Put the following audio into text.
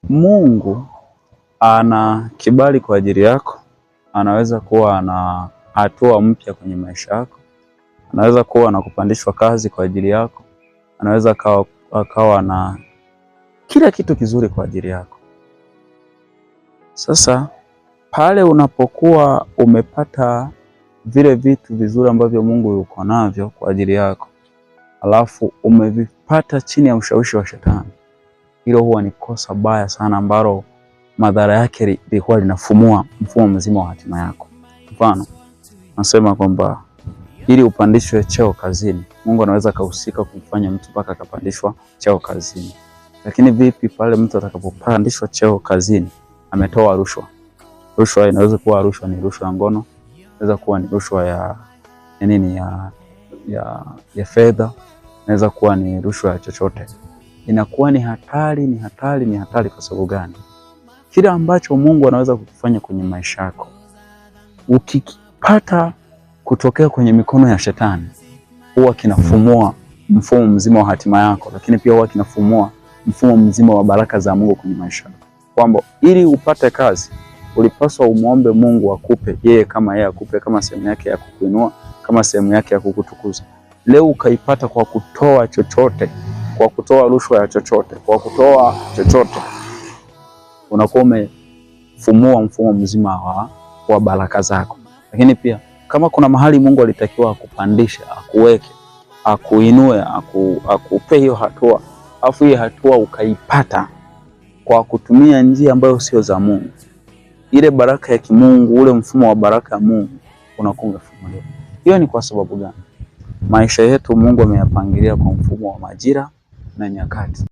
Mungu ana kibali kwa ajili yako. Anaweza kuwa ana hatua mpya kwenye maisha yako. Anaweza kuwa na kupandishwa kazi kwa ajili yako. Anaweza akawa na kila kitu kizuri kwa ajili yako. Sasa pale unapokuwa umepata vile vitu vizuri ambavyo Mungu yuko navyo kwa ajili yako, alafu umevipata chini ya ushawishi wa Shetani, hilo huwa ni kosa baya sana ambalo madhara yake lilikuwa linafumua mfumo mzima wa hatima yako. Mfano, nasema kwamba ili upandishwe cheo kazini, Mungu anaweza kuhusika kumfanya mtu mpaka akapandishwa cheo kazini. Lakini vipi pale mtu atakapopandishwa cheo kazini ametoa rushwa? Rushwa inaweza kuwa rushwa ni rushwa ya ngono, inaweza kuwa ni rushwa ya nini, ya fedha, inaweza kuwa ni rushwa ya chochote. Inakuwa ni hatari. Kwa sababu gani? Kile ambacho Mungu anaweza kukifanya kwenye maisha yako, ukikipata kutokea kwenye mikono ya Shetani, huwa kinafumua mfumo mzima wa hatima yako, lakini pia huwa kinafumua mfumo mzima wa baraka za Mungu kwenye maisha yako. Kwamba ili upate kazi, ulipaswa umuombe Mungu akupe yeye, kama yeye akupe kama sehemu yake ya kukuinua, kama sehemu yake ya kukutukuza. Leo ukaipata kwa kutoa chochote, kwa kutoa rushwa ya chochote, kwa kutoa chochote, unakuwa umefumua mfumo mzima wa baraka zako. Lakini pia kama kuna mahali Mungu alitakiwa akupandishe, akuweke, akuinue, akupe hiyo hatua, afu hiyo hatua ukaipata kwa kutumia njia ambayo sio za Mungu, ile baraka ya kimungu, ule mfumo wa baraka ya Mungu unakuwa umefumuliwa. Hiyo ni kwa sababu gani? Maisha yetu Mungu ameyapangilia kwa mfumo wa majira na nyakati.